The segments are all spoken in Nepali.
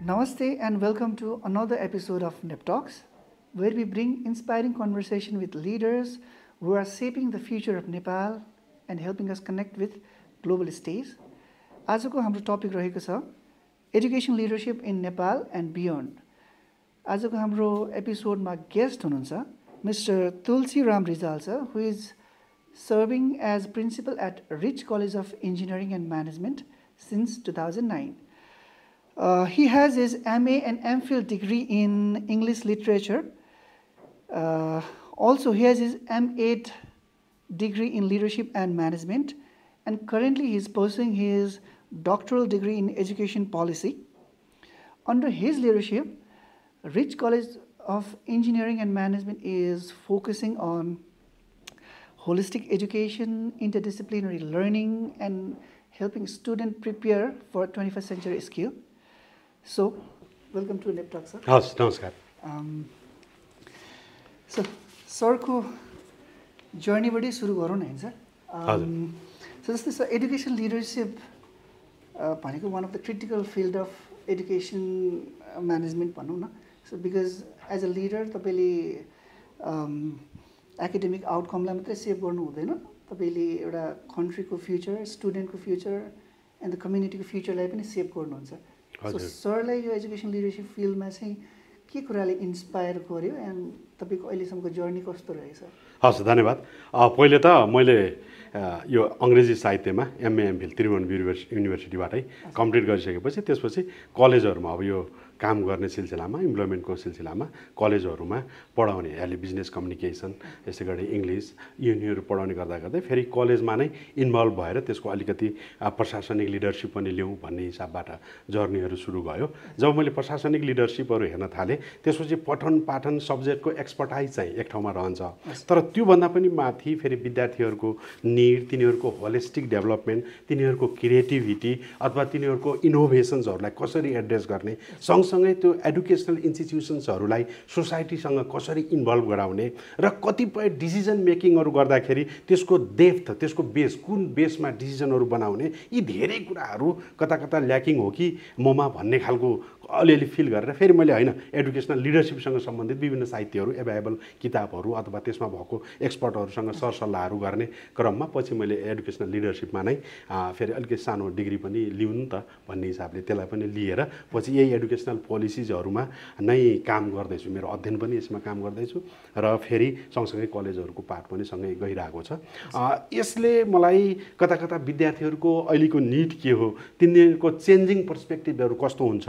Namaste and welcome to another episode of NEP Talks, where we bring inspiring conversation with leaders who are shaping the future of Nepal and helping us connect with global stage. आजको हाम्रो टपिक रहेको छ education leadership in Nepal and beyond. आजको हाम्रो एपिसोडमा गेस्ट हुनुहुन्छ mister Tulsi Ram Rijal sir, who is serving as principal at Rich college of engineering and management since 2009. He has his MA and MPhil degree in English literature. Also, he has his M8 degree in leadership and management, and currently he is pursuing his doctoral degree in education policy. Under his leadership, Rich College of Engineering and Management is focusing on holistic education, interdisciplinary learning, and helping students prepare for 21st century skill. So, welcome to NEP Talk, sir. Yes, namaskar. So, सरको जर्नीबाटै सुरु गरौँ न हैन सर. So जस्तै सर एजुकेसन लिडरशिप भनेको one of the critical field of education management भनौँ न. So because as a leader तपाईँले एकाडेमिक आउटकमलाई मात्रै सेभ गर्नु हुँदैन, तपाईँले एउटा कन्ट्रीको फ्युचर, स्टुडेन्टको फ्युचर एन्ड द कम्युनिटीको फ्युचरलाई पनि सेभ गर्नुहुन्छ. सो सरलाई यो एजुकेसन लिडरशिप फिल्डमा चाहिँ के कुराले इन्सपायर गर्यो एन्ड तपाईँको अहिलेसम्मको जर्नी कस्तो रहेछ? हस्, धन्यवाद. पहिले त मैले यो अङ्ग्रेजी साहित्यमा एमए एमफिल त्रिभुवन युनिभर्सिटीबाटै कम्प्लिट गरिसकेपछि त्यसपछि कलेजहरूमा अब यो काम गर्ने सिलसिलामा, इम्प्लोइमेन्टको सिलसिलामा कलेजहरूमा पढाउने, अहिले बिजनेस कम्युनिकेसन, यसै गरी इङ्ग्लिस यिनीहरू पढाउने गर्दा गर्दै फेरि कलेजमा नै इन्भल्भ भएर त्यसको अलिकति प्रशासनिक लिडरसिप पनि ल्याउँ भन्ने हिसाबबाट जर्नीहरू सुरु भयो. जब मैले प्रशासनिक लिडरसिपहरू हेर्न थालेँ त्यसपछि पठन पाठन सब्जेक्टको एक्सपर्टाइज चाहिँ एक ठाउँमा रहन्छ, तर त्योभन्दा पनि माथि फेरि विद्यार्थीहरूको निड, तिनीहरूको होलिस्टिक डेभलपमेन्ट, तिनीहरूको क्रिएटिभिटी अथवा तिनीहरूको इनोभेसन्सहरूलाई कसरी एड्रेस गर्ने, सँगसँगै त्यो एडुकेसनल इन्स्टिट्युसन्सहरूलाई सोसाइटीसँग कसरी इन्भल्भ गराउने र कतिपय डिसिजन मेकिङहरू गर्दाखेरि त्यसको डेप्थ, त्यसको बेस, कुन बेसमा डिसिजनहरू बनाउने, यी धेरै कुराहरू कता कता ल्याकिङ हो कि ममा भन्ने खालको अलिअलि फिल गरेर फेरि मैले होइन एडुकेसनल लिडरसिपसँग सम्बन्धित विभिन्न साहित्यहरू, एभाइलेबल किताबहरू अथवा त्यसमा भएको एक्सपर्टहरूसँग सरसल्लाहहरू गर्ने क्रममा पछि मैले एडुकेसनल लिडरसिपमा नै फेरि अलिकति सानो डिग्री पनि लिउँ नि त भन्ने हिसाबले त्यसलाई पनि लिएर पछि यही एडुकेसनल पोलिसिजहरूमा नै काम गर्दैछु. मेरो अध्ययन पनि यसमा काम गर्दैछु र फेरि सँगसँगै कलेजहरूको पाठ पनि सँगै गइरहेको छ. यसले मलाई कता कता विद्यार्थीहरूको अहिलेको निड के हो, तिनीहरूको चेन्जिङ पर्सपेक्टिभहरू कस्तो हुन्छ,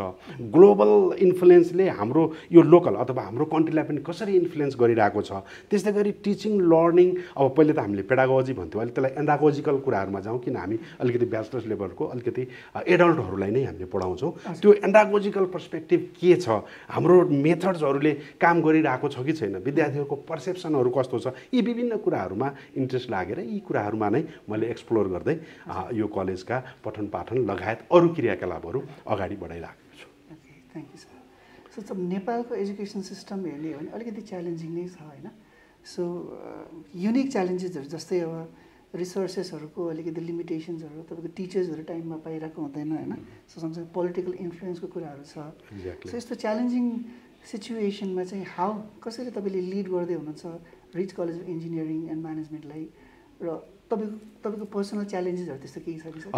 ग्लोबल इन्फ्लुएन्सले हाम्रो यो लोकल अथवा हाम्रो कन्ट्रीलाई पनि कसरी इन्फ्लुएन्स गरिरहेको छ, त्यस्तै गरी टिचिङ लर्निङ. अब पहिले त हामीले पेडागोजी भन्थ्यौँ, अहिले त्यसलाई एन्डागोजिकल कुराहरूमा जाउँ, किन हामी अलिकति ब्याचलर्स लेभलको अलिकति एडल्टहरूलाई नै हामीले पढाउँछौँ. त्यो एन्डागोजिकल पर्सपेक्टिभ के छ, हाम्रो मेथड्सहरूले काम गरिरहेको छ कि छैन, विद्यार्थीहरूको पर्सेप्सनहरू कस्तो छ, यी विभिन्न कुराहरूमा इन्ट्रेस्ट लागेर यी कुराहरूमा नै मैले एक्सप्लोर गर्दै यो कलेजका पठन पाठन लगायत अरू क्रियाकलापहरू अगाडि बढाइरहेको छु. Thank you sir. सो नेपालको एजुकेसन सिस्टम हेर्ने हो भने अलिकति च्यालेन्जिङ नै छ होइन. सो युनिक च्यालेन्जेसहरू जस्तै अब रिसोर्सेसहरूको अलिकति लिमिटेसन्सहरू, तपाईँको टिचर्सहरू टाइममा पाइरहेको हुँदैन होइन. सो सँगसँगै पोलिटिकल इन्फ्लुएन्सको कुराहरू छ. सो यस्तो च्यालेन्जिङ सिचुएसनमा चाहिँ कसरी तपाईँले लिड गर्दै हुनुहुन्छ Rich college of engineering and म्यानेजमेन्टलाई, र तपाईँको पर्सनल च्यालेन्जेसहरू त्यस्तो केही छ कि सर?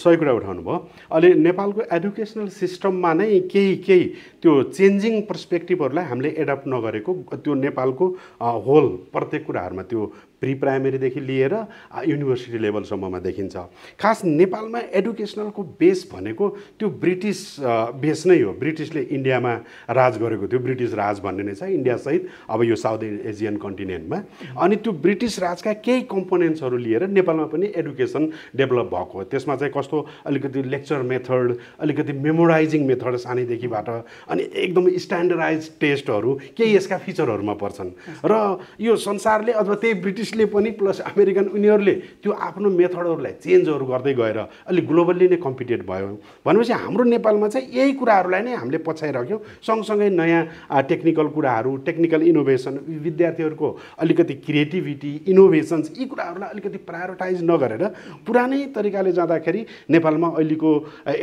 सही कुरा उठाउनु भयो. अहिले नेपालको एडुकेसनल सिस्टममा नै केही त्यो चेन्जिङ पर्सपेक्टिभहरूलाई हामीले एडप्ट नगरेको त्यो नेपालको होल प्रत्येक कुराहरूमा त्यो प्री प्राइमेरीदेखि लिएर युनिभर्सिटी लेभलसम्ममा देखिन्छ. खास नेपालमा एडुकेसनलको बेस भनेको त्यो ब्रिटिस बेस नै हो. ब्रिटिसले इन्डियामा राज गरेको थियो, ब्रिटिस राज भन्ने नै छ इन्डियासहित अब यो साउथ एसियन कन्टिनेन्टमा. अनि त्यो ब्रिटिस राजका केही कम्पोनेन्ट्सहरू लिएर नेपालमा पनि एडुकेसन डेभलप भएको हो. त्यसमा चाहिँ कस्तो अलिकति लेक्चर मेथड, अलिकति मेमोराइजिङ मेथड सानैदेखिबाट, अनि एकदमै स्ट्यान्डर्डाइज टेस्टहरू केही यसका फिचरहरूमा पर्छन्. र यो संसारले अथवा त्यही ब्रिटिस ब्रिटिसले पनि प्लस अमेरिकन उनीहरूले त्यो आफ्नो मेथडहरूलाई चेन्जहरू गर्दै गएर अलिक ग्लोबल्ली नै कम्पिटेट भयो भनेपछि हाम्रो नेपालमा चाहिँ यही कुराहरूलाई नै हामीले पछाइराख्यौँ। सँगसँगै नयाँ टेक्निकल कुराहरू, टेक्निकल इनोभेसन, विद्यार्थीहरूको अलिकति क्रिएटिभिटी, इनोभेसन्स, यी कुराहरूलाई अलिकति प्रायोरिटाइज नगरेर पुरानै तरिकाले जाँदाखेरि नेपालमा अहिलेको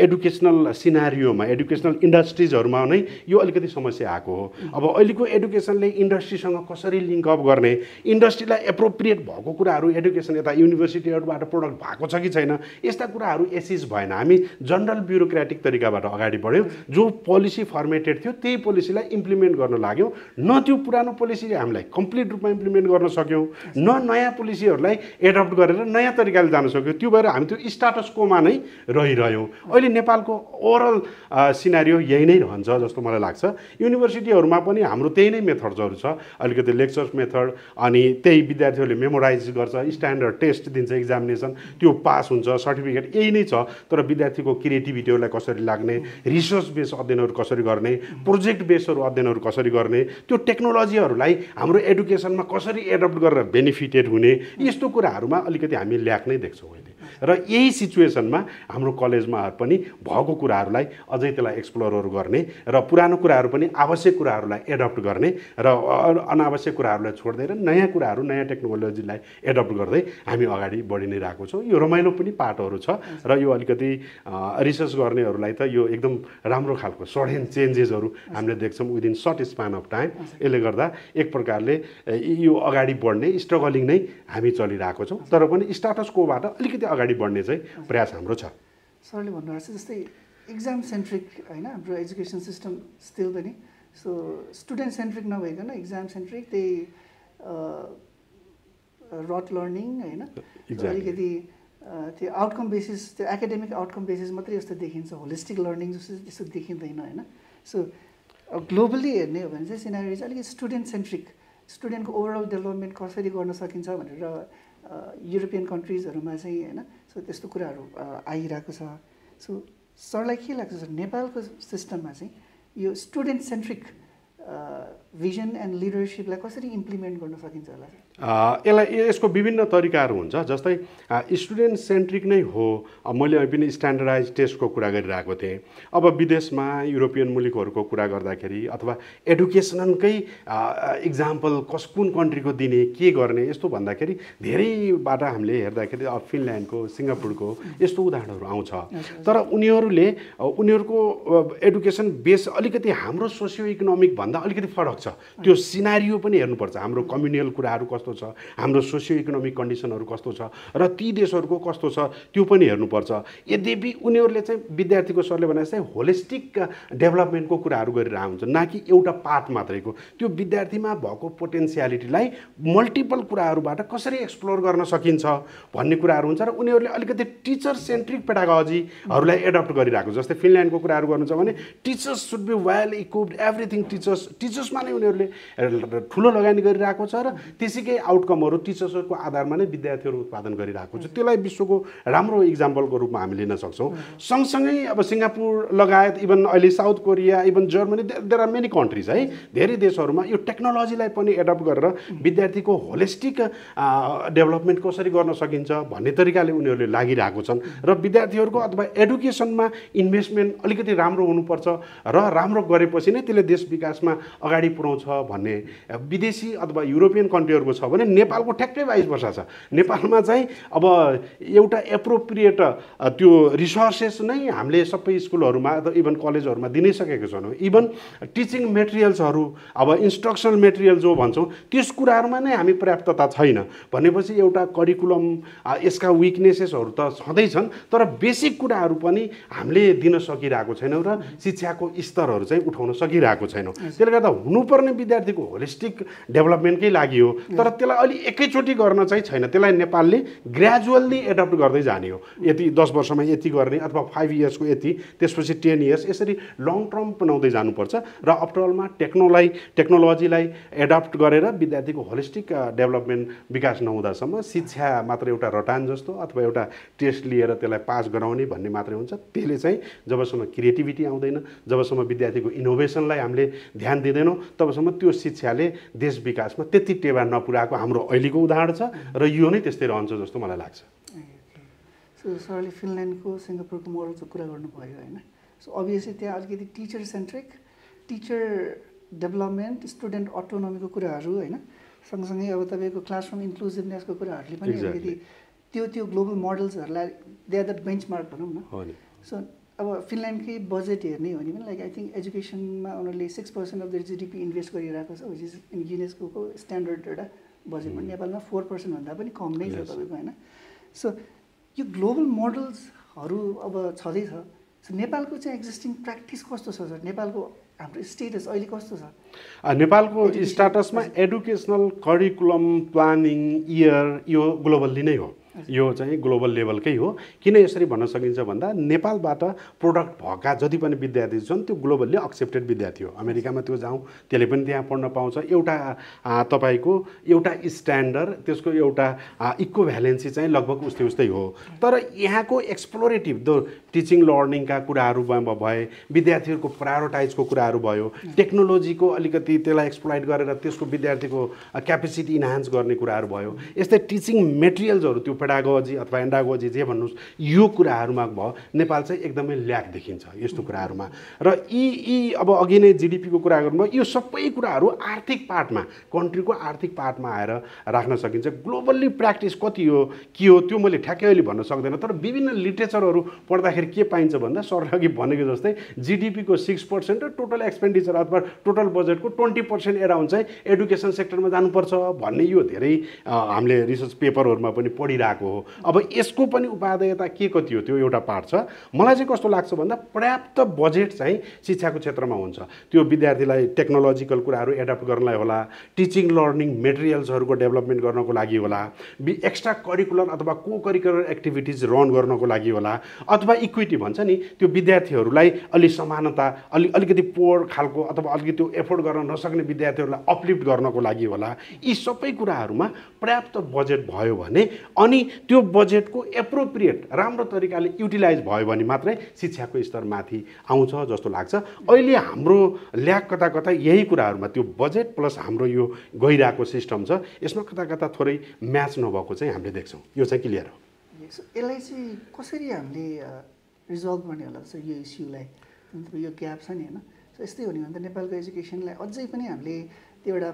एडुकेसनल सिनारियोमा, एडुकेसनल इन्डस्ट्रिजहरूमा नै यो अलिकति समस्या आएको हो। अब अहिलेको एडुकेसनले इन्डस्ट्रीसँग कसरी लिङ्कअप गर्ने, इन्डस्ट्रीलाई एप्रोप्रिएट भएको कुराहरू एडुकेसन यता युनिभर्सिटीहरूबाट प्रोडक्ट भएको छ कि छैन, यस्ता कुराहरू एसिस भएन। हामी जनरल ब्युरोक्रेटिक तरिकाबाट अगाडि बढ्यौँ। जो पोलिसी फर्मेटेड थियो त्यही पोलिसीलाई इम्प्लिमेन्ट गर्न लाग्यौँ। न त्यो पुरानो पोलिसी हामीलाई कम्प्लिट रूपमा इम्प्लिमेन्ट गर्न सक्यौँ, न नयाँ पोलिसीहरूलाई एडप्ट गरेर नयाँ तरिकाले जान सक्यौँ। त्यो भएर हामी त्यो स्टाटस कोमा नै रहिरह्यौँ। अहिले नेपालको ओभरअल सिनारियो यही नै रहन्छ जस्तो मलाई लाग्छ। युनिभर्सिटीहरूमा पनि हाम्रो त्यही नै मेथड्सहरू छ, अलिकति लेक्चर्स मेथड, अनि त्यही विद्यार्थीहरूले मेमोराइज गर्छ, स्ट्यान्डर्ड टेस्ट दिन्छ, एक्जामिनेसन, त्यो पास हुन्छ, सर्टिफिकेट यही नै छ। तर विद्यार्थीको क्रिएटिभिटीहरूलाई कसरी लाग्ने, रिसर्च बेस अध्ययनहरू कसरी गर्ने, प्रोजेक्ट बेसहरू अध्ययनहरू कसरी गर्ने, त्यो टेक्नोलोजीहरूलाई हाम्रो एडुकेसनमा कसरी एडप्ट गरेर बेनिफिटेड हुने, यस्तो कुराहरूमा अलिकति हामी ल्याक नै देख्छौँ अहिले। र यही सिचुएसनमा हाम्रो कलेजमा पनि भएको कुराहरूलाई अझै त्यसलाई एक्सप्लोरहरू गर्ने र पुरानो कुराहरू पनि आवश्यक कुराहरूलाई एडप्ट गर्ने र अनावश्यक कुराहरूलाई छोड्दै र नयाँ कुराहरू, नयाँ टेक्नोलोजीलाई एडप्ट गर्दै हामी अगाडि बढि नै रहेको छौँ। यो रमाइलो पनि पाटोहरू छ र यो अलिकति रिसर्च गर्नेहरूलाई त यो एकदम राम्रो खालको सडन चेन्जेसहरू हामीले देख्छौँ within short span of time. यसले गर्दा एक प्रकारले यो अगाडि बढ्ने स्ट्रगलिङ नै हामी चलिरहेको छौँ, तर पनि स्टाटस कोबाट अलिकति अगाडि बढ्ने चाहिँ प्रयास हाम्रो छ। सरले भन्नुभएको छ जस्तै एक्जाम सेन्ट्रिक होइन हाम्रो एजुकेसन सिस्टम स्टिल पनि, सो स्टुडेन्ट सेन्ट्रिक नभइकन एक्जाम सेन्ट्रिक, त्यही रट लर्निङ होइन, अलिकति त्यो आउटकम बेसिस, त्यो एकाडेमिक आउटकम बेसिस मात्रै जस्तो देखिन्छ, होलिस्टिक लर्निङ जस्तो त्यस्तो देखिँदैन होइन। सो ग्लोबली हेर्ने हो भने चाहिँ सिनारियो चाहिँ अलिकति स्टुडेन्ट सेन्ट्रिक, स्टुडेन्टको ओभरअल डेभलपमेन्ट कसरी गर्न सकिन्छ भनेर युरोपियन कन्ट्रिजहरूमा चाहिँ होइन, सो त्यस्तो कुराहरू आइरहेको छ। सो सरलाई के लाग्छ सर, नेपालको सिस्टममा चाहिँ यो स्टुडेन्ट सेन्ट्रिक भिजन एन्ड लिडरसिपलाई कसरी इम्प्लिमेन्ट गर्न सकिन्छ होला? यसको विभिन्न तरिकाहरू हुन्छ। जस्तै स्टुडेन्ट सेन्ट्रिक नै हो। मैले अहिले पनि स्ट्यान्डर्डाइज टेस्टको कुरा गरिरहेको थिएँ। अब विदेशमा युरोपियन मुलुकहरूको कुरा गर्दाखेरि अथवा एडुकेसनकै इक्जाम्पल कुन कन्ट्रीको दिने, के गर्ने, यस्तो भन्दाखेरि धेरैबाट हामीले हेर्दाखेरि फिनल्यान्डको, सिङ्गापुरको यस्तो उदाहरणहरू आउँछ। तर उनीहरूको एडुकेसन बेस अलिकति हाम्रो सोसियो इकोनोमिक भन्दा अलिकति फरक छ। त्यो सिनारियो पनि हेर्नुपर्छ, हाम्रो कम्युनियल कुराहरू कस्तो छ, हाम्रो सोसियो इकोनोमिक कन्डिसनहरू कस्तो छ र ती देशहरूको कस्तो छ त्यो पनि हेर्नुपर्छ। यद्यपि उनीहरूले चाहिँ विद्यार्थीको सरले भने चाहिँ होलिस्टिक डेभलपमेन्टको कुराहरू गरिरहेको हुन्छ, न कि एउटा पार्ट मात्रैको। त्यो विद्यार्थीमा भएको पोटेन्सियालिटीलाई मल्टिपल कुराहरूबाट कसरी एक्सप्लोर गर्न सकिन्छ भन्ने कुराहरू हुन्छ र उनीहरूले अलिकति टिचर सेन्ट्रिक पेडागोजीहरूलाई एडप्ट गरिरहेको। जस्तै फिनल्यान्डको कुराहरू गर्नु छ भने teachers should be well equipped, everything टिचर्समा नै उनीहरूले ठुलो लगानी गरिरहेको छ र त्यसैकै आउटकमहरू टिचर्सहरूको आधारमा नै विद्यार्थीहरू उत्पादन गरिरहेको छ। त्यसलाई विश्वको राम्रो इक्जाम्पलको रूपमा हामी लिन सक्छौँ। सँगसँगै अब सिङ्गापुर लगायत इभन अहिले South Korea, even Germany, there are many countries है, धेरै देशहरूमा यो टेक्नोलोजीलाई पनि एडप्ट गरेर विद्यार्थीको होलिस्टिक डेभलपमेन्ट कसरी गर्न सकिन्छ भन्ने तरिकाले उनीहरूले लागिरहेको छन् र विद्यार्थीहरूको अथवा एडुकेसनमा इन्भेस्टमेन्ट अलिकति राम्रो हुनुपर्छ र राम्रो गरेपछि नै त्यसले देश विकासमा अगाडि पुर्याउँछ भन्ने विदेशी अथवा युरोपियन कन्ट्रीहरूको छ भने नेपालको ठ्याक्कै 22 वर्ष छ। नेपालमा चाहिँ अब एउटा एप्रोप्रिएट त्यो रिसोर्सेस नै हामीले सबै स्कुलहरूमा अथवा इभन कलेजहरूमा दिनै सकेको छैनौँ। इभन टिचिङ मेटेरियल्सहरू, अब इन्स्ट्रक्सनल मेटेरियल जो भन्छौँ त्यस कुराहरूमा नै हामी पर्याप्तता छैन भनेपछि एउटा करिकुलम यसका विकनेसेसहरू त छँदैछन्, तर बेसिक कुराहरू पनि हामीले दिन सकिरहेको छैनौँ र शिक्षाको स्तरहरू चाहिँ उठाउन सकिरहेको छैनौँ। त्यसले गर्दा हुनुपर्ने विद्यार्थीको होलिस्टिक डेभलपमेन्टकै लागि हो, तर त्यसलाई अलि एकैचोटि गर्न चाहिँ छैन। त्यसलाई नेपालले ग्रेजुअल्ली एडप्ट गर्दै जाने हो। यति 10 वर्षमा यति गर्ने अथवा 5 इयर्सको यति, त्यसपछि 10 इयर्स, यसरी लङ टर्म बनाउँदै जानुपर्छ र अफ्टरअलमा टेक्नोलोजीलाई एडप्ट गरेर विद्यार्थीको होलिस्टिक डेभलपमेन्ट विकास नहुँदासम्म शिक्षा मात्र एउटा रटान जस्तो अथवा एउटा टेस्ट लिएर त्यसलाई पास गराउने भन्ने मात्रै हुन्छ। त्यसले चाहिँ जबसम्म क्रिएटिभिटी आउँदैन, जबसम्म विद्यार्थीको इनोभेसनलाई हामीले ध्यान दिँदैनौँ, तबसम्म त्यो शिक्षाले देश विकासमा त्यति टेवा नपुर्याएको हाम्रो अहिलेको उदाहरण छ र यो नै त्यस्तै रहन्छ जस्तो मलाई लाग्छ। सो सरले फिनल्यान्डको सिङ्गापुरको मोडलको कुरा गर्नुभयो होइन। सो अभियसली त्यहाँ अलिकति teacher centric, teacher development, student अटोनोमीको कुराहरू होइन, सँगसँगै अब तपाईँको क्लासरुम इन्क्लुसिभनेसको कुराहरूले पनि अलिकति त्यो ग्लोबल मोडल्सहरूलाई दे आर द बेन्चमार्क भनौँ न। सो अब फिनल्यान्डकै बजेट हेर्ने हो भने पनि लाइक आई थिङ्क एजुकेसनमा उनीहरूले 6% अफ द GDP इन्भेस्ट गरिरहेको छ, which is in UNESCO standard एउटा बजेट पनि। नेपालमा 4% भन्दा पनि कम नै छ तपाईँको होइन। सो यो ग्लोबल मोडल्सहरू अब छँदैछ। सो नेपालको चाहिँ एक्जिस्टिङ प्र्याक्टिस कस्तो छ सर? नेपालको हाम्रो स्टेटस अहिले कस्तो छ? नेपालको स्टाटसमा एडुकेसनल करिकुलम प्लानिङ इयर यो ग्लोबल्ली नै हो, यो चाहिँ ग्लोबल लेभलकै हो। किन यसरी भन्न सकिन्छ भन्दा नेपालबाट प्रोडक्ट भएका जति पनि विद्यार्थी छन् त्यो ग्लोबल्ली एक्सेप्टेड विद्यार्थी हो। अमेरिकामा त्यो जाउँ त्यसले पनि त्यहाँ पढ्न पाउँछ। एउटा तपाईँको एउटा स्ट्यान्डर्ड, त्यसको एउटा इक्विभ्यालेन्सी चाहिँ लगभग उस्तै हो। तर यहाँको एक्सप्लोरेटिभ टिचिङ लर्निङका कुराहरू भए, विद्यार्थीहरूको प्रायोरिटाइजको कुराहरू भयो, टेक्नोलोजीको अलिकति त्यसलाई एक्सप्लोइट गरेर त्यसको विद्यार्थीको क्यापेसिटी इन्हान्स गर्ने कुराहरू भयो, यस्तै टिचिङ मेटेरियल्सहरू त्यो पेडागोजी अथवा एन्डागोजी जे भन्नुहोस् यो कुराहरूमा भयो नेपाल चाहिँ एकदमै ल्याक देखिन्छ यस्तो कुराहरूमा। र यी अब अघि नै जिडिपीको कुरा गर्नुभयो, यो सबै कुराहरू आर्थिक पार्टमा, कन्ट्रीको आर्थिक पार्टमा आएर राख्न सकिन्छ। ग्लोबल्ली प्र्याक्टिस कति हो के हो त्यो मैले ठ्याक्कै अहिले भन्न सक्दैन। तर विभिन्न लिटरेचरहरू पढ्दाखेरि के पाइन्छ भन्दा सरले अघि भनेको जस्तै जिडिपीको 6% र टोटल एक्सपेन्डिचर अथवा टोटल बजेटको 20% एराउन्ड चाहिँ एडुकेसन सेक्टरमा जानुपर्छ भन्ने यो धेरै हामीले रिसर्च पेपरहरूमा पनि पढिरहेको हो। अब यसको पनि उपादेयता के कति हो त्यो एउटा पार्ट छ। मलाई चाहिँ कस्तो लाग्छ भन्दा पर्याप्त बजेट चाहिँ शिक्षाको क्षेत्रमा हुन्छ। त्यो विद्यार्थीलाई टेक्नोलोजिकल कुराहरू एडप्ट गर्नलाई होला, टिचिङ लर्निङ मेटेरियल्सहरूको डेभलपमेन्ट गर्नको लागि होला, एक्स्ट्रा करिकुलर अथवा को करिकुलर एक्टिभिटिज रन गर्नको लागि होला, अथवा इक्विटी भन्छ नि त्यो विद्यार्थीहरूलाई अलि समानता अलिकति पोर खालको अथवा अलिकति त्यो एफोर्ड गर्न नसक्ने विद्यार्थीहरूलाई अपलिफ्ट गर्नको लागि होला। यी सबै कुराहरूमा पर्याप्त बजेट भयो भने अनि त्यो बजेटको एप्रोप्रिएट राम्रो तरिकाले युटिलाइज भयो भने मात्रै शिक्षाको स्तर माथि आउँछ जस्तो लाग्छ। अहिले हाम्रो ल्याक कता कता यही कुराहरूमा त्यो बजेट प्लस हाम्रो यो गइरहेको सिस्टम छ यसमा कता कता थोरै म्याच नभएको चाहिँ हामीले देख्छौँ। यो चाहिँ क्लियर हो। यसलाई चाहिँ कसरी हामीले रिजल्भ गर्ने होला सर यो इस्युलाई, यो ग्याप छ नि होइन। सो यस्तै हो नि भने त नेपालको एजुकेसनलाई अझै पनि हामीले त्यो एउटा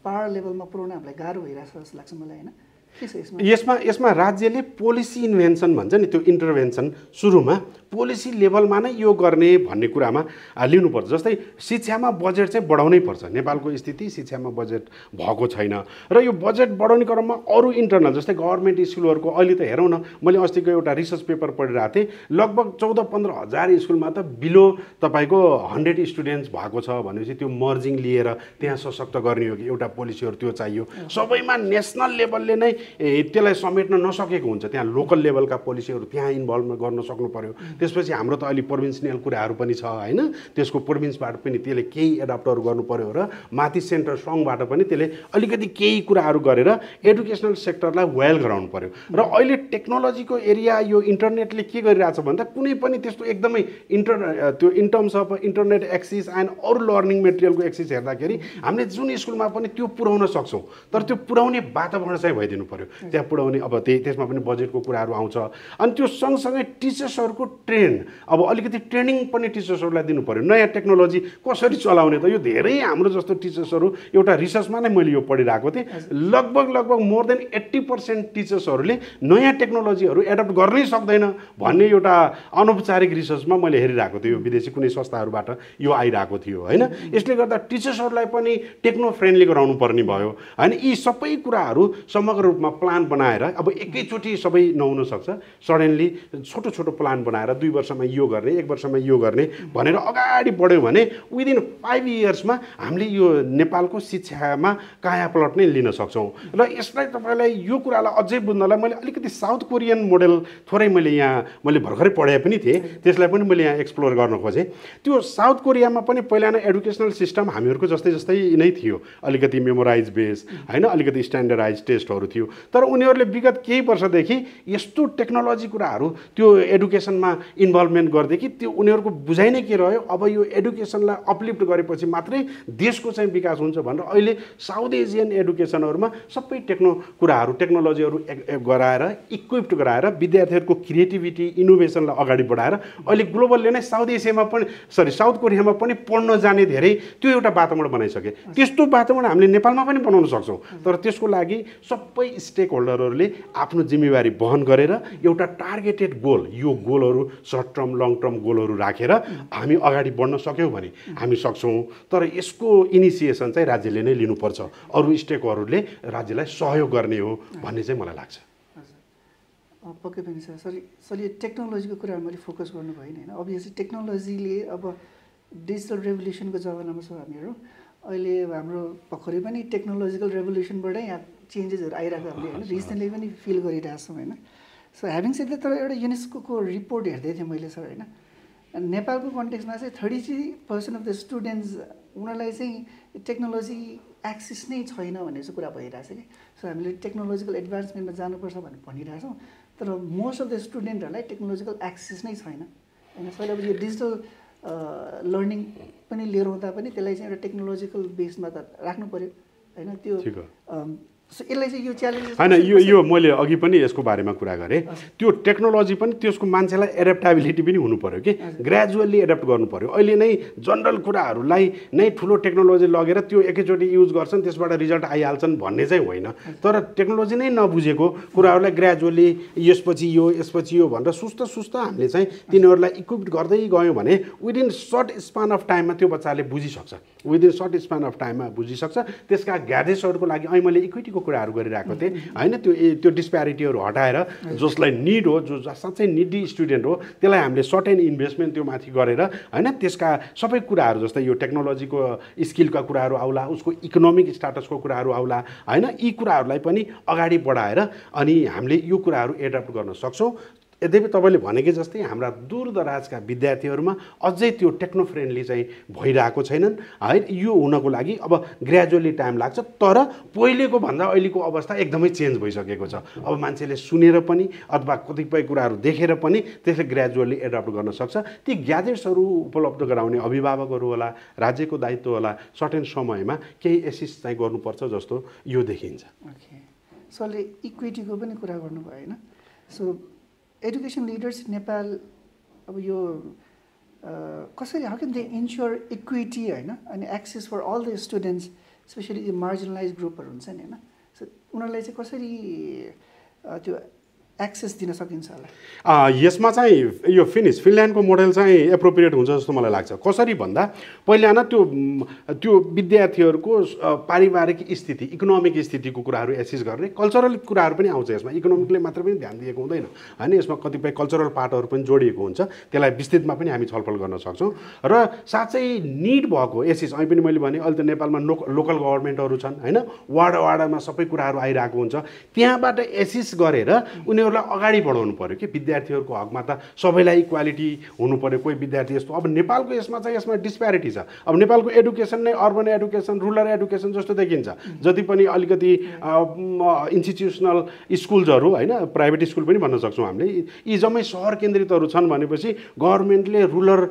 पावर लेभलमा पुऱ्याउन हामीलाई गाह्रो भइरहेछ जस्तो लाग्छ मलाई होइन। यसमा राज्यले पोलिसी इन्भेन्सन भन्छ नि त्यो इन्टरभेन्सन सुरुमा पोलिसी लेभलमा नै यो गर्ने भन्ने कुरामा लिनुपर्छ। जस्तै शिक्षामा बजेट चाहिँ बढाउनै पर्छ। नेपालको स्थिति शिक्षामा बजेट भएको छैन र यो बजेट बढाउने क्रममा अरू इन्टरनल जस्तै गभर्मेन्ट स्कुलहरूको अहिले त हेरौँ न, मैले अस्तिको एउटा रिसर्च पेपर पढिरहेको थिएँ, लगभग 14-15 हजार स्कुलमा त बिलो तपाईँको 100 स्टुडेन्ट्स भएको छ भनेपछि त्यो मर्जिङ लिएर त्यहाँ सशक्त गर्ने हो कि एउटा पोलिसीहरू त्यो चाहियो। सबैमा नेसनल लेभलले नै त्यसलाई समेट्न नसकेको हुन्छ। त्यहाँ लोकल लेभलका पोलिसीहरू त्यहाँ इन्भल्भ गर्न सक्नु पर्यो। त्यसपछि हाम्रो त अहिले प्रोभिन्सियल कुराहरू पनि छ होइन, त्यसको प्रोभिन्सबाट पनि त्यसले केही एडप्टहरू गर्नु पर्यो र माथि सेन्टर स्ट्रङबाट पनि त्यसले अलिकति केही कुराहरू गरेर एडुकेसनल सेक्टरलाई वेल गराउनु पर्यो। र अहिले टेक्नोलोजीको एरिया यो इन्टरनेटले के गरिरहेछ भन्दा कुनै पनि त्यस्तो एकदमै त्यो in terms of internet access and अरू लर्निङ मेटेरियलको एक्सेस हेर्दाखेरि हामीले जुन स्कुलमा पनि त्यो पुर्याउन सक्छौँ, तर त्यो पुर्याउने वातावरण चाहिँ भइदिनु पर्यो। त्यहाँ पुर्याउने अब त्यसमा पनि बजेटको कुराहरू आउँछ। अनि त्यो सँगसँगै टिचर्सहरूको ट्रेन्ड अब अलिकति ट्रेनिङ पनि टिचर्सहरूलाई दिनु पर्यो। नयाँ टेक्नोलोजी कसरी चलाउने त यो धेरै हाम्रो जस्तो टिचर्सहरू एउटा रिसर्चमा नै मैले यो पढिरहेको थिएँ, लगभग मोर देन 80% टिचर्सहरूले नयाँ टेक्नोलोजीहरू एडप्ट गर्नै सक्दैन भन्ने एउटा अनौपचारिक रिसर्चमा मैले हेरिरहेको थिएँ। यो विदेशी कुनै संस्थाहरूबाट यो आइरहेको थियो होइन। यसले गर्दा टिचर्सहरूलाई पनि टेक्नो फ्रेन्डली गराउनु पर्ने भयो होइन। यी सबै कुराहरू समग्र रूपमा प्लान बनाएर अब एकैचोटि सबै नहुन सक्छ, सडनली छोटो छोटो प्लान बनाएर 2 वर्षमा यो गर्ने 1 वर्षमा यो गर्ने भनेर अगाडि बढ्यो भने विदिन 5 इयर्समा हामीले यो नेपालको शिक्षामा काया पलट नै लिन सक्छौँ। र यसलाई तपाईँलाई यो कुरालाई अझै बुझ्नलाई मैले अलिकति साउथ कोरियन मोडल थोरै मैले भर्खरै पढाए पनि थिएँ, त्यसलाई पनि मैले यहाँ एक्सप्लोर गर्न खोजेँ। त्यो साउथ कोरियामा पनि पहिला नै एडुकेसनल सिस्टम हामीहरूको जस्तै नै थियो, अलिकति मेमोराइज बेस होइन, अलिकति स्ट्यान्डर्डाइज टेस्टहरू थियो, थियो तर उनीहरूले विगत केही वर्षदेखि यस्तो टेक्नोलोजी कुराहरू त्यो एडुकेसनमा इन्भल्भमेन्ट गर्दै कि त्यो उनीहरूको बुझाइ नै के रह्यो अब यो एडुकेसनलाई अपलिफ्ट गरेपछि मात्रै देशको चाहिँ विकास हुन्छ भनेर अहिले साउथ एसियन एडुकेसनहरूमा सबै टेक्नोलोजीहरू गराएर इक्विप्ड गराएर विद्यार्थीहरूको क्रिएटिभिटी इनोभेसनलाई अगाडि बढाएर अहिले ग्लोबलले नै साउथ कोरियामा पनि पढ्न जाने धेरै त्यो एउटा वातावरण बनाइसके त्यस्तो वातावरण हामीले नेपालमा पनि बनाउन सक्छौँ तर त्यसको लागि सबै स्टेक होल्डरहरूले आफ्नो जिम्मेवारी वहन गरेर एउटा टार्गेटेड गोल यो गोलहरू सर्ट टर्म लङ टर्म गोलहरू राखेर हामी अगाडि बढ्न सक्यौँ भने हामी सक्छौँ तर यसको इनिसिएसन चाहिँ राज्यले नै लिनुपर्छ अरू स्टेकहरूले राज्यलाई सहयोग गर्ने हो भन्ने चाहिँ मलाई लाग्छ पक्कै पनि सर यो टेक्नोलोजीको कुरामा मैले फोकस गर्नु भएन होइन अभियसली टेक्नोलोजीले अब डिजिटल रेभोल्युसनको जमानामा छ हामीहरू अहिले हाम्रो भर्खरै पनि टेक्नोलोजिकल रेभोल्युसनबाटै यहाँ चेन्जेसहरू आइरहेको हामीले होइन रिसेन्टली पनि फिल गरिरहेको छौँ होइन सो ह्याभिङ सेड द्याट तर एउटा युनेस्को रिपोर्ट हेर्दै थिएँ मैले सर होइन नेपालको कन्टेक्समा चाहिँ 33% अफ द स्टुडेन्ट्स उनीहरूलाई चाहिँ टेक्नोलोजी एक्सेस नै छैन भन्ने चाहिँ कुरा भइरहेछ कि सो हामीले टेक्नोलोजिकल एडभान्समेन्टमा जानुपर्छ भनेर भनिरहेछौँ तर मोस्ट अफ द स्टुडेन्टहरूलाई टेक्नोलोजिकल एक्सेस नै छैन होइन सो अब यो डिजिटल लर्निङ पनि लिएर आउँदा पनि त्यसलाई चाहिँ एउटा टेक्नोलोजिकल बेसमा त राख्नु पऱ्यो होइन त्यो सो यसलाई चाहिँ यो च्यालेन्ज होइन यो मैले अघि पनि यसको बारेमा कुरा गरेँ त्यो टेक्नोलोजी पनि त्यसको मान्छेलाई एडेप्टेबिलिटी पनि हुनु पऱ्यो कि ग्रेजुअल्ली एडेप्ट गर्नु पऱ्यो अहिले नै जनरल कुराहरूलाई नै ठुलो टेक्नोलोजी लगेर त्यो एकैचोटि युज गर्छन् त्यसबाट रिजल्ट आइहाल्छन् भन्ने चाहिँ होइन तर टेक्नोलोजी नै नबुझेको कुराहरूलाई ग्रेजुअल्ली यसपछि यो भनेर सुस्त हामीले चाहिँ तिनीहरूलाई इक्विप्ड गर्दै गयौँ भने विदिन सर्ट स्पान अफ टाइममा त्यो बच्चाले बुझिसक्छ विदिन सर्ट स्पान अफ टाइममा बुझिसक्छ त्यसका ग्याजेट्सहरूको लागि अहिले मैले इक्विटीको कुराहरू गरिरहेको थिएँ होइन त्यो डिस्प्यारिटीहरू हटाएर जसलाई निड हो जो साँच्चै निडी स्टुडेन्ट हो त्यसलाई हामीले सर्ट एन्ड इन्भेस्टमेन्ट त्यो माथि गरेर होइन त्यसका सबै कुराहरू जस्तै यो टेक्नोलोजीको स्किलका कुराहरू आउला उसको इकोनोमिक स्टाटसको कुराहरू आउला होइन यी कुराहरूलाई पनि अगाडि बढाएर अनि हामीले यो कुराहरू एडप्ट गर्न सक्छौँ यद्यपि तपाईँले भनेकै जस्तै हाम्रा दूरदराजका विद्यार्थीहरूमा अझै त्यो टेक्नो फ्रेन्डली चाहिँ भइरहेको छैनन् है यो हुनको लागि अब ग्रेजुअली टाइम लाग्छ तर पहिलेको भन्दा अहिलेको अवस्था एकदमै चेन्ज भइसकेको छ अब मान्छेले सुनेर पनि अथवा कतिपय कुराहरू देखेर पनि त्यसले ग्रेजुअली एडप्ट गर्न सक्छ ती ग्याजेट्सहरू उपलब्ध गराउने अभिभावकहरू होला राज्यको दायित्व होला सर्टेन समयमा केही एसिस्ट चाहिँ गर्नुपर्छ जस्तो यो देखिन्छ ओके सो अहिले इक्विटीको पनि कुरा गर्नुभयो होइन सो एजुकेसन लिडर्स नेपाल अब यो कसरी how can they ensure equity होइन अनि access for all the students specially marginalise ग्रुपहरू हुन्छ नि होइन सो उनीहरूलाई चाहिँ कसरी त्यो एक्सेस दिन सकिन्छ होला यसमा चाहिँ यो फिनल्यान्डको मोडेल चाहिँ एप्रोप्रिएट हुन्छ जस्तो मलाई लाग्छ कसरी भन्दा पहिला त्यो विद्यार्थीहरूको पारिवारिक स्थिति इकोनोमिक स्थितिको कुराहरू एसेस गर्ने कल्चरल कुराहरू पनि आउँछ यसमा इकोनोमिकले मात्र पनि ध्यान दिएको हुँदैन होइन यसमा कतिपय कल्चरल पार्टहरू पनि जोडिएको हुन्छ त्यसलाई विस्तृतमा पनि हामी छलफल गर्न सक्छौँ र साँच्चै निड भएको एसेस अहिले पनि मैले भने अहिले त नेपालमा लोकल गभर्मेन्टहरू छन् होइन वार्डमा सबै कुराहरू आइरहेको हुन्छ त्यहाँबाट एसेस गरेर उनीहरूलाई अगाडि बढाउनु पर्यो कि विद्यार्थीहरूको हकमा त सबैलाई इक्वालिटी हुनु पर्यो कोही विद्यार्थी यस्तो अब नेपालको यसमा डिस्प्यारिटी छ अब नेपालको एडुकेसन नै अर्बन एडुकेसन रुरल एडुकेसन जस्तो देखिन्छ जति पनि अलिकति इन्स्टिट्युसनल स्कुल्सहरू होइन प्राइभेट स्कुल पनि भन्न सक्छौँ हामीले यी जम्मै सहर केन्द्रितहरू छन् भनेपछि गभर्मेन्टले रुरल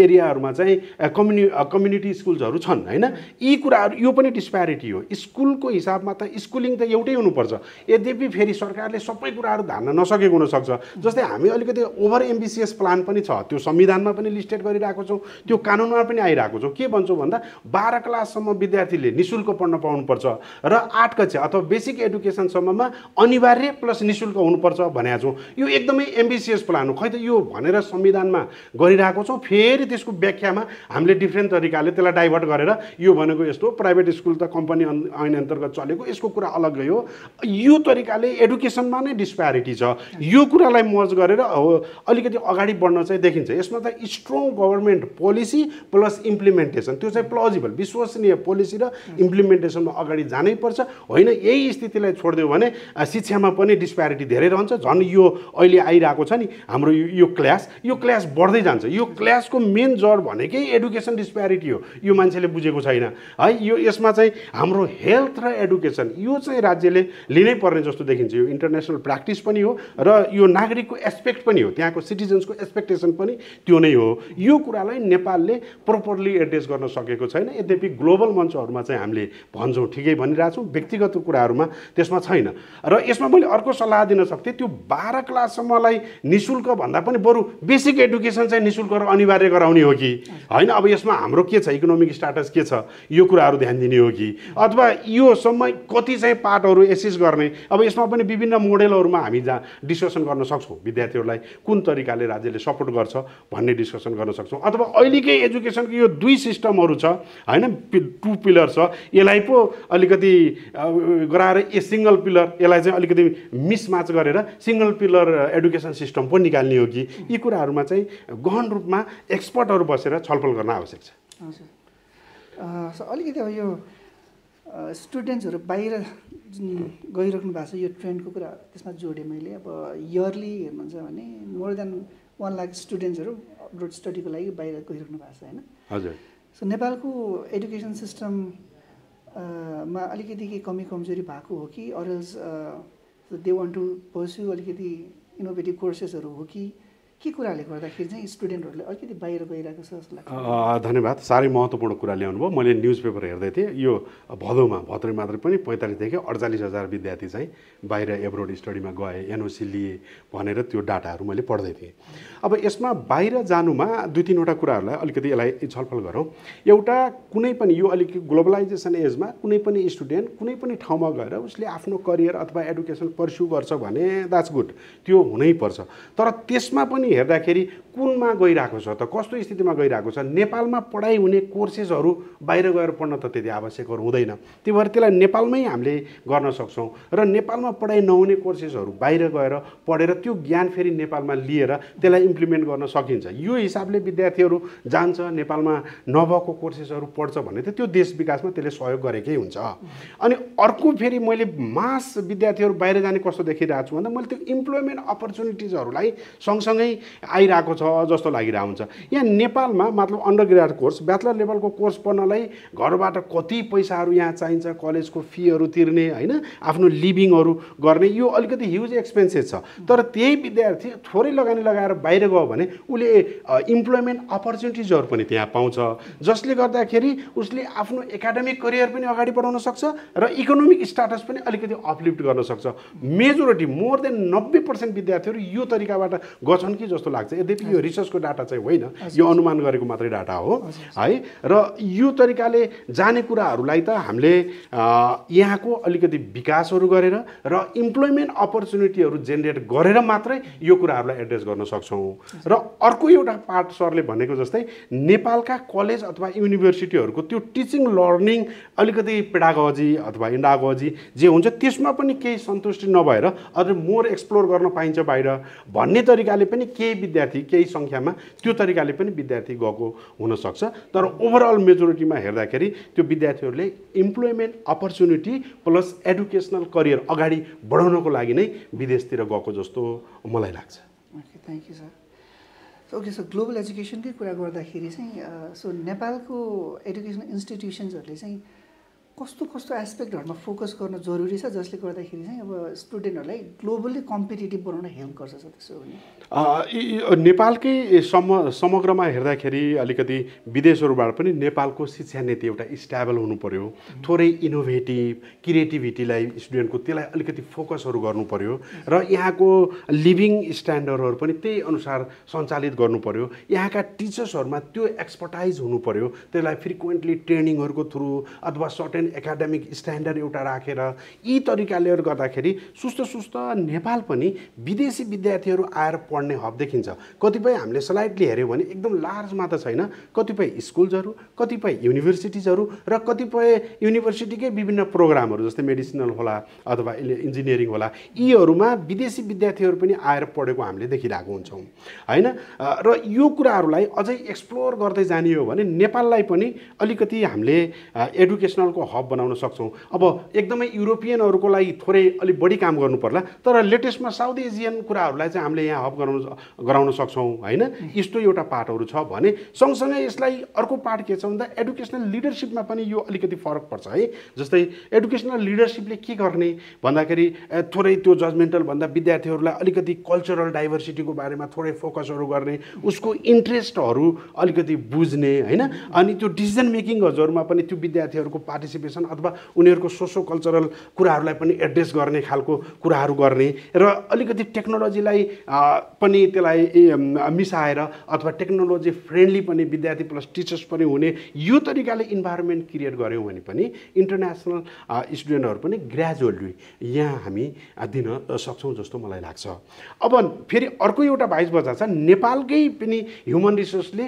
एरियाहरूमा चाहिँ कम्युनिटी स्कुल्सहरू छन् होइन यी कुराहरू यो पनि डिस्प्यारिटी हो स्कुलको हिसाबमा त स्कुलिङ त एउटै हुनुपर्छ यद्यपि फेरि सरकारले सबै कुराहरू धान्न नसकेको हुनसक्छ जस्तै हामी अलिकति ओभर एम्बिसियस प्लान पनि छ त्यो संविधानमा पनि लिस्टेड गरिरहेको छौँ त्यो कानुनमा पनि आइरहेको छौँ के भन्छौँ भन्दा 12 क्लाससम्म विद्यार्थीले निःशुल्क पढ्न पाउनुपर्छ र 8 कक्षा अथवा बेसिक एडुकेसनसम्ममा अनिवार्य प्लस निःशुल्क हुनुपर्छ भनेको छौँ यो एकदमै एम्बिसियस प्लान हो खै त यो भनेर संविधानमा गरिरहेको छौँ फेरि त्यसको व्याख्यामा हामीले डिफ्रेन्ट तरिकाले त्यसलाई डाइभर्ट गरेर यो भनेको यस्तो प्राइभेट स्कुल त कम्पनी ऐन अन्तर्गत चलेको यसको कुरा अलग्गै हो यो तरिकाले एडुकेसनमा नै डिस्प्यारिटी डिस्प्यारिटी छ यो कुरालाई मर्ज गरेर अलिकति अगाडि बढ्न चाहिँ देखिन्छ। यसमा चाहिँ strong government policy plus implementation त्यो चाहिँ प्लजिबल विश्वसनीय पोलिसी र इम्प्लिमेन्टेसनमा अगाडि जानै पर्छ। होइन यही स्थितिलाई छोडिदियो भने शिक्षामा पनि डिस्प्यारिटी धेरै रहन्छ। झन् यो अहिले आइरहेको छ नि हाम्रो यो क्लास बढ्दै जान्छ। यो क्लासको मेन जड भनेकै एडुकेसन डिस्प्यारिटी हो। यो मान्छेले बुझेको छैन है। यो यसमा चाहिँ हाम्रो हेल्थ र एडुकेसन यो चाहिँ राज्यले लिनै पर्ने जस्तो देखिन्छ। यो इन्टरनेसनल प्र्याक्टिस पनि हो र यो नागरिकको एस्पेक्ट पनि हो। त्यहाँको सिटिजन्सको एक्सपेक्टेसन पनि त्यो नै हो। यो कुरालाई नेपालले प्रोपरली एड्रेस गर्न सकेको छैन। यद्यपि ग्लोबल मञ्चहरूमा चाहिँ हामीले भन्छौँ ठिकै भनिरहेछौँ, व्यक्तिगत कुराहरूमा त्यसमा छैन। र यसमा मैले अर्को सल्लाह दिन सक्थेँ त्यो 12 क्लाससम्मलाई निःशुल्क भन्दा पनि बरु बेसिक एडुकेसन चाहिँ निःशुल्क र अनिवार्य गराउने हो कि होइन। अब यसमा हाम्रो के छ इकोनोमिक स्ट्याटस के छ यो कुराहरू ध्यान दिने हो कि अथवा यो समय कति चाहिँ पार्टहरू एसेस गर्ने। अब यसमा पनि विभिन्न मोडेलहरूमा हामी जहाँ डिस्कसन गर्न सक्छौँ। विद्यार्थीहरूलाई कुन तरिकाले राज्यले सपोर्ट गर्छ भन्ने डिस्कसन गर्न सक्छौँ। अथवा अहिलेकै एजुकेसनको यो 2 सिस्टमहरू छ होइन 2 पिलर छ यसलाई पो अलिकति गराएर सिङ्गल पिलर यसलाई चाहिँ अलिकति मिसम्याच गरेर सिङ्गल पिलर एडुकेसन सिस्टम पनि निकाल्ने हो कि यी कुराहरूमा चाहिँ गहन रूपमा एक्सपर्टहरू बसेर छलफल गर्न आवश्यक छ। हजुर अलिकति अब यो स्टुडेन्ट्सहरू बाहिर गइराख्नु भएको छ यो ट्रेन्डको कुरा त्यसमा जोडेँ मैले। अब इयरली हेर्नुहुन्छ भने मोर देन 1 लाख स्टुडेन्ट्सहरू अब्रोड स्टडीको लागि बाहिर गइराख्नु भएको छ होइन। हजुर सो नेपालको एडुकेसन सिस्टममा अलिकति केही कमी कमजोरी भएको हो कि अरल्स दे वान्ट टु पर्स्यु अलिकति इनोभेटिभ कोर्सेसहरू हो कि के कुराले गर्दाखेरि चाहिँ स्टुडेन्टहरूले अलिकति बाहिर गइरहेको छ जस्तो लाग्छ? धन्यवाद। साह्रै महत्त्वपूर्ण कुरा ल्याउनुभयो। मैले न्युज पेपर हेर्दै थिएँ यो भदौमा मात्रै पनि 45देखि 48,000 विद्यार्थी चाहिँ बाहिर एब्रोड स्टडीमा गए एनओसी लिए भनेर त्यो डाटाहरू मैले पढ्दै थिएँ। अब यसमा बाहिर जानुमा 2-3वटा कुराहरूलाई अलिकति यसलाई छलफल गरौँ। एउटा कुनै पनि यो अलिकति ग्लोबलाइजेसन एजमा कुनै पनि स्टुडेन्ट कुनै पनि ठाउँमा गएर उसले आफ्नो करियर अथवा एडुकेसन पर्स्यु गर्छ भने द्याट्स गुड त्यो हुनैपर्छ। तर त्यसमा पनि हेर्दाखेरि कुनमा गइरहेको छ त कस्तो स्थितिमा गइरहेको छ। नेपालमा पढाइ हुने कोर्सेसहरू बाहिर गएर पढ्न त त्यति आवश्यकहरू हुँदैन। त्यही भएर त्यसलाई नेपालमै हामीले गर्न सक्छौँ र नेपालमा पढाइ नहुने कोर्सेसहरू बाहिर गएर पढेर त्यो ज्ञान फेरि नेपालमा लिएर त्यसलाई इम्प्लिमेन्ट गर्न सकिन्छ। यो हिसाबले विद्यार्थीहरू जान्छ नेपालमा नभएको कोर्सेसहरू पढ्छ भने त त्यो देश विकासमा त्यसले सहयोग गरेकै हुन्छ। अनि अर्को फेरि मैले मास विद्यार्थीहरू बाहिर जाने कस्तो देखिरहेको छु भन्दा मैले त्यो इम्प्लोइमेन्ट अपर्च्युनिटिजहरूलाई सँगसँगै आइरहेको छ जस्तो लागिरहेको हुन्छ। यहाँ नेपालमा मतलब अन्डर ग्रेजुएट कोर्स ब्याचलर लेभलको कोर्स पढ्नलाई घरबाट कति पैसाहरू यहाँ चाहिन्छ, कलेजको फीहरू तिर्ने होइन, आफ्नो लिभिङहरू गर्ने, यो अलिकति ह्युज एक्सपेन्सेस छ। तर त्यही विद्यार्थी थोरै लगानी लगाएर बाहिर गयो भने उसले इम्प्लोइमेन्ट अपर्च्युनिटिजहरू पनि त्यहाँ पाउँछ, जसले गर्दाखेरि उसले आफ्नो एकाडेमिक करियर पनि अगाडि बढाउन सक्छ र इकोनोमिक स्ट्याटस पनि अलिकति अपलिफ्ट गर्न सक्छ। मेजोरिटी मोर देन 90% विद्यार्थीहरू यो तरिकाबाट गर्छन् कि जस्तो लाग्छ। यद्यपि यो रिसर्चको डाटा चाहिँ होइन, यो अनुमान गरेको मात्रै डाटा हो है। र यो तरिकाले जाने कुराहरूलाई त हामीले यहाँको अलिकति विकासहरू गरेर र इम्प्लोइमेन्ट अपर्च्युनिटीहरू जेनेरेट गरेर मात्रै यो कुराहरूलाई एड्रेस गर्न सक्छौँ। र अर्को एउटा पार्ट सरले भनेको जस्तै नेपालका कलेज अथवा युनिभर्सिटीहरूको त्यो टिचिङ लर्निङ अलिकति पेडागोजी अथवा इन्डागोजी जे हुन्छ त्यसमा पनि केही सन्तुष्टि नभएर अझ मोर एक्सप्लोर गर्न पाइन्छ बाहिर भन्ने तरिकाले पनि केही विद्यार्थी केही सङ्ख्यामा त्यो तरिकाले पनि विद्यार्थी गएको हुनसक्छ। तर ओभरअल मेजोरिटीमा हेर्दाखेरि त्यो विद्यार्थीहरूले employment opportunity plus educational career अगाडि बढाउनको लागि नै विदेशतिर गएको जस्तो मलाई लाग्छ। Okay, thank you sir. Okay, so global एजुकेसनकै कुरा गर्दाखेरि चाहिँ सो नेपालको एडुकेसन इन्स्टिट्युसन्सहरूले चाहिँ कस्तो कस्तो एस्पेक्टहरूमा फोकस गर्न जरुरी छ जसले गर्दाखेरि चाहिँ अब स्टुडेन्टहरूलाई ग्लोबली कम्पिटेटिभ बनाउन हेल्प गर्छ त्यसो भने? नेपालकै समग्रमा हेर्दाखेरि अलिकति विदेशहरूबाट पनि नेपालको शिक्षा नीति एउटा स्टेबल हुनु पर्यो। थोरै इनोभेटिभ क्रिएटिभिटीलाई स्टुडेन्टको त्यसलाई अलिकति फोकसहरू गर्नु पर्यो र यहाँको लिभिङ स्ट्यान्डर्डहरू पनि त्यही अनुसार सञ्चालित गर्नु पर्यो। यहाँका टिचर्सहरूमा त्यो एक्सपर्टाइज हुनु पर्यो। त्यसलाई फ्रिक्वेन्टली ट्रेनिङहरूको थ्रु अथवा सर्टेन एकाडेमिक स्ट्यान्डर्ड एउटा राखेर यी तरिकाले गर्दाखेरि सुस्त नेपाल पनि विदेशी विद्यार्थीहरू आएर पढ्ने हब देखिन्छ। कतिपय हामीले स्लाइडली हेऱ्यौँ भने एकदम लार्जमा त छैन, कतिपय स्कुल्सहरू, कतिपय युनिभर्सिटिजहरू र कतिपय युनिभर्सिटीकै विभिन्न प्रोग्रामहरू जस्तै मेडिसिनल होला अथवा इन्जिनियरिङ होला, यीहरूमा विदेशी विद्यार्थीहरू पनि आएर पढेको हामीले देखिरहेको हुन्छौँ हैन। र यो कुराहरूलाई अझै एक्सप्लोर गर्दै जाने हो भने नेपाललाई पनि अलिकति हामीले एडुकेसनलको हब बनाउन सक्छौँ। अब एकदमै युरोपियनहरूको लागि थोरै अलिक बढी काम गर्नु पर्ला, तर लेटेस्टमा साउथ एसियन कुराहरूलाई चाहिँ हामीले यहाँ हब गराउन सक्छौँ हैन। यस्तो एउटा पार्टहरू छ भने सँगसँगै यसलाई अर्को पार्ट के छ भन्दा एडुकेसनल लिडरसिपमा पनि यो अलिकति फरक पर्छ है। जस्तै एडुकेसनल लिडरसिपले के गर्ने भन्दाखेरि थोरै त्यो जजमेन्टल भन्दा विद्यार्थीहरूलाई अलिकति कल्चरल डाइभर्सिटीको बारेमा थोरै फोकसहरू गर्ने, उसको इन्ट्रेस्टहरू अलिकति बुझ्ने हैन। अनि त्यो डिसिजन मेकिङहरूमा पनि त्यो विद्यार्थीहरूको पार्टिसिपेसन अथवा उनीहरूको सोसो कल्चरल कुराहरूलाई पनि एड्रेस गर्ने खालको कुराहरू गर्ने र अलिकति टेक्नोलोजीलाई पनि त्यसलाई मिसाएर अथवा टेक्नोलोजी फ्रेन्डली पनि विद्यार्थी प्लस टिचर्स पनि हुने यो तरिकाले इन्भाइरोमेन्ट क्रिएट गऱ्यौँ भने पनि इन्टरनेसनल स्टुडेन्टहरू पनि ग्रेजुअली यहाँ हामी दिन सक्छौँ जस्तो मलाई लाग्छ। अब फेरि अर्को एउटा भाइस बजार छ, नेपालकै पनि ह्युमन रिसोर्सले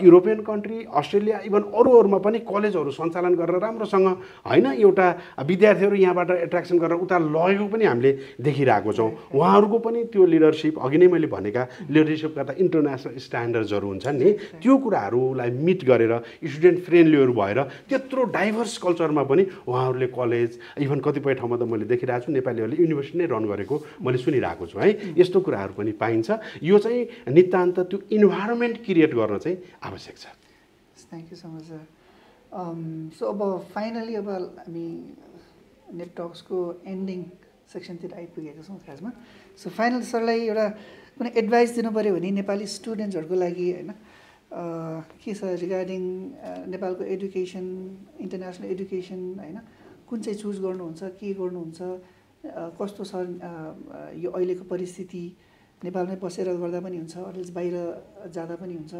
युरोपियन कन्ट्री, अस्ट्रेलिया, इभन अरूहरूमा पनि कलेजहरू सञ्चालन गरेर राम्रोसँग हैन एउटा विद्यार्थीहरू यहाँबाट एट्र्याक्सन गरेर उता लगेको पनि हामीले देखिरहेको छौँ। उहाँहरूको पनि त्यो लिडरसिप अघि नै मैले भनेका लिडरसिपका त इन्टरनेसनल स्ट्यान्डर्ड्सहरू हुन्छन् नि, त्यो कुराहरूलाई मिट गरेर स्टुडेन्ट फ्रेन्डलीहरू भएर त्यत्रो डाइभर्स कल्चरमा पनि उहाँहरूले कलेज इभन कतिपय ठाउँमा त मैले देखिरहेको छु नेपालीहरूले युनिभर्सिटी नै रन गरेको मैले सुनिरहेको छु है। यस्तो कुराहरू पनि पाइन्छ। यो चाहिँ नितान्त त्यो इन्भाइरोमेन्ट क्रिएट गर्न चाहिँ आवश्यक छ। Thank you so much sir. So अब फाइनली अब हामी नेपटक्सको एन्डिङ सेक्सनतिर आइपुगेका छौँ खासमा। सो फाइनल सरलाई एउटा कुनै एडभाइस दिनु पऱ्यो भने नेपाली स्टुडेन्ट्सहरूको लागि होइन के छ रिगार्डिङ नेपालको एडुकेसन, इन्टरनेसनल एडुकेसन होइन, कुन चाहिँ चुज गर्नुहुन्छ, के गर्नुहुन्छ, कस्तो छ यो अहिलेको परिस्थिति, नेपालमै बसेर गर्दा पनि हुन्छ अथवा बाहिर जाँदा पनि हुन्छ,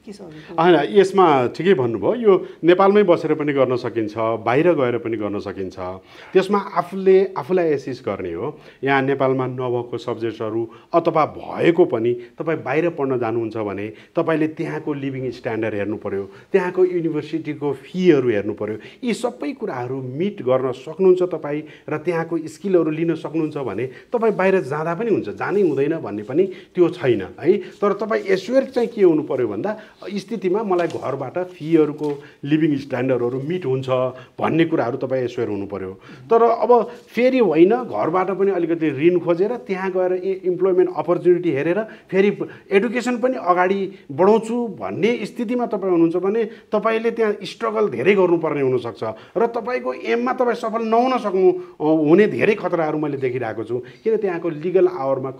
के छ? होइन, यसमा ठिकै भन्नुभयो। यो नेपालमै बसेर पनि गर्न सकिन्छ, बाहिर गएर पनि गर्न सकिन्छ। त्यसमा आफूलाई एसिस गर्ने हो। यहाँ नेपालमा नभएको सब्जेक्ट्सहरू अथवा भएको पनि तपाईँ बाहिर पढ्न जानुहुन्छ भने तपाईँले त्यहाँको लिभिङ स्ट्यान्डर्ड हेर्नु पऱ्यो, त्यहाँको युनिभर्सिटीको फीहरू हेर्नु पऱ्यो। यी सबै कुराहरू मिट गर्न सक्नुहुन्छ तपाईँ र त्यहाँको स्किलहरू लिन सक्नुहुन्छ भने तपाईँ बाहिर जाँदा पनि हुन्छ, जानै हुँदैन भन्ने पनि त्यो छैन है। तर तपाईँ एस्योर चाहिँ के हुनु पऱ्यो भन्दा स्थितिमा मलाई घरबाट फीहरूको लिभिङ स्ट्यान्डर्डहरू मिट हुन्छ भन्ने कुराहरू तपाईँ एस्योर हुनु पऱ्यो। तर अब फेरि होइन, घरबाट पनि अलिकति ऋण खोजेर त्यहाँ गएर इम्प्लोइमेन्ट अपर्च्युनिटी हेरेर फेरि एडुकेसन पनि अगाडि बढाउँछु भन्ने स्थितिमा तपाईँ हुनुहुन्छ भने तपाईँले त्यहाँ स्ट्रगल धेरै गर्नुपर्ने हुनसक्छ र तपाईँको एममा तपाईँ सफल नहुन सक्नु हुने धेरै खतराहरू मैले देखिरहेको छु। किन त्यहाँको लिगल आवरमा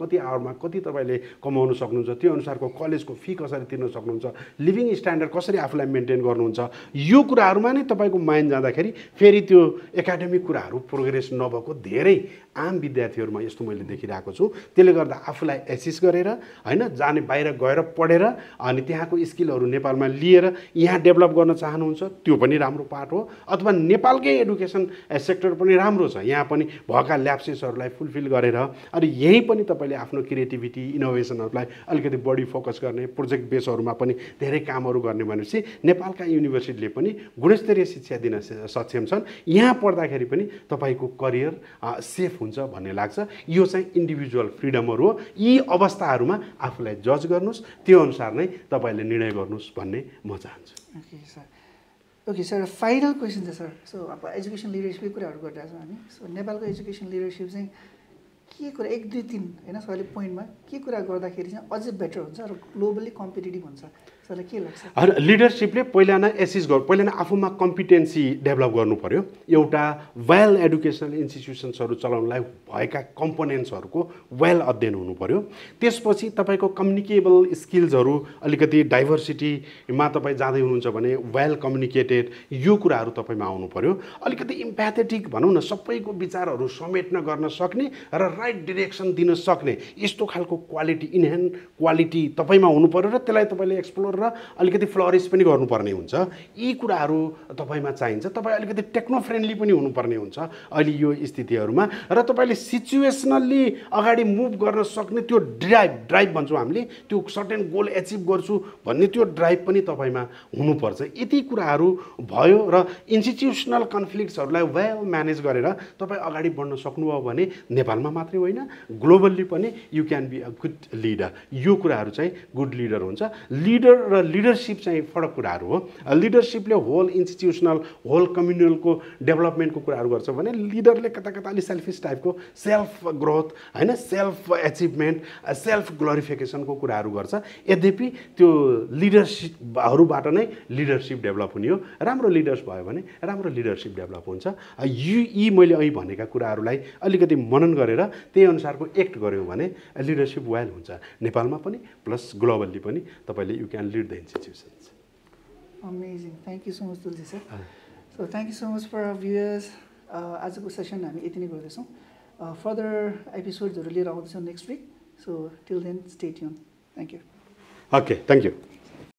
कति तपाईँले कमाउन सक्नुहुन्छ, त्यो अनुसारको कलेजको फी कसरी तिर्न सक्नुहुन्छ, लिभिङ स्ट्यान्डर्ड कसरी आफूलाई मेन्टेन गर्नुहुन्छ, यो कुराहरूमा नै तपाईँको माइन्ड जाँदाखेरि फेरि त्यो एकाडेमिक कुराहरू प्रोग्रेस नभएको धेरै आम विद्यार्थीहरूमा यस्तो मैले देखिरहेको छु। त्यसले गर्दा आफूलाई एसिस गरेर होइन जाने बाहिर गएर पढेर अनि त्यहाँको स्किलहरू नेपालमा लिएर यहाँ डेभलप गर्न चाहनुहुन्छ, त्यो पनि राम्रो पार्ट हो। अथवा नेपालकै एडुकेसन सेक्टर पनि राम्रो छ, यहाँ पनि भएका ल्याप्सेसहरूलाई फुलफिल गरेर अनि यहीँ पनि तपाईँले आफ्नो क्रिएटिभिटी इनोभेसनहरूलाई अलिकति बढी फोकस गर्ने, प्रोजेक्ट बेसहरूमा पनि धेरै कामहरू गर्ने भनेपछि नेपालका युनिभर्सिटीले पनि गुणस्तरीय शिक्षा दिन सक्षम छन्। यहाँ पढ्दाखेरि पनि तपाईँको करियर सेफ हुन्छ भन्ने लाग्छ। यो चाहिँ इन्डिभिजुअल फ्रिडमहरू हो। यी अवस्थाहरूमा आफूलाई जज गर्नुहोस्, त्यो अनुसार नै तपाईँले निर्णय गर्नुहोस् भन्ने म चाहन्छु। ओके सर, फाइनल क्वेसन छ सर। सो अब एजुकेसन लिडरसिपकै कुराहरू गरिरहेको छौँ हामी। सो नेपालको एजुकेसन लिडरसिप चाहिँ के कुरा 1, 2, 3 होइन सरले पोइन्टमा के कुरा गर्दाखेरि चाहिँ अझै बेटर हुन्छ र ग्लोबली कम्पिटेटिभ हुन्छ सरलाई के लाग्छ? लिडरसिपले पहिला नै एसिस पहिला नै आफूमा कम्पिटेन्सी डेभलप गर्नु पर्यो। एउटा वेल एडुकेसनल इन्स्टिट्युसन्सहरू चलाउनलाई भएका कम्पोनेन्ट्सहरूको वेल अध्ययन हुनु पर्यो। त्यसपछि तपाईँको कम्युनिकेबल स्किल्सहरू अलिकति डाइभर्सिटीमा तपाईँ जाँदै हुनुहुन्छ भने वेल कम्युनिकेटेड यो कुराहरू तपाईँमा आउनु पर्यो। अलिकति इम्प्याथेटिक भनौँ न, सबैको विचारहरू समेट्न गर्न सक्ने र राइट डिरेक्सन दिन सक्ने यस्तो खालको क्वालिटी इनह्यान्ड क्वालिटी तपाईँमा हुनु पर्यो र त्यसलाई तपाईँले एक्सप्लोर र अलिकति फ्लरिस पनि गर्नुपर्ने हुन्छ। यी कुराहरू तपाईँमा चाहिन्छ। तपाईँ अलिकति टेक्नो फ्रेन्डली पनि हुनुपर्ने हुन्छ अहिले यो स्थितिहरूमा र तपाईँले सिचुएसनल्ली अगाडि मुभ गर्न सक्ने त्यो ड्राइभ भन्छौँ हामीले, त्यो सर्टेन गोल एचिभ गर्छु भन्ने त्यो ड्राइभ पनि तपाईँमा हुनुपर्छ। यति कुराहरू भयो र इन्स्टिट्युसनल कन्फ्लिक्ट्सहरूलाई वेल म्यानेज गरेर तपाईँ अगाडि बढ्न सक्नुभयो भने नेपालमा मात्रै होइन ग्लोबल्ली पनि you can be a good leader. यो कुराहरू चाहिँ गुड लिडर हुन्छ। लिडर र लिडरसिप चाहिँ फरक कुराहरू हो। लिडरसिपले होल इन्स्टिट्युसनल होल कम्युनलको डेभलपमेन्टको कुराहरू गर्छ भने लिडरले कता कता अलि सेल्फिस टाइपको सेल्फ ग्रोथ होइन सेल्फ एचिभमेन्ट सेल्फ ग्लोरिफिकेसनको कुराहरू गर्छ। यद्यपि त्यो लिडरसिपहरूबाट नै लिडरसिप डेभलप हुने हो। राम्रो लिडर्स भयो भने राम्रो लिडरसिप डेभलप हुन्छ। यी मैले अहिले भनेका कुराहरूलाई अलिकति मनन गरेर त्यही अनुसारको एक्ट गऱ्यौँ भने लिडरसिप वेल हुन्छ नेपालमा पनि प्लस ग्लोबल्ली पनि तपाईँले you can lead the institutions. Amazing, thank you so much Tulsi sir. So thank you so much for our viewers. आजको सेसन हामी यति नै गर्दैछौँ। फर्दर एपिसोड्सहरू लिएर आउँदैछौँ next week. So till then stay tune. Thank you. Okay, thank you.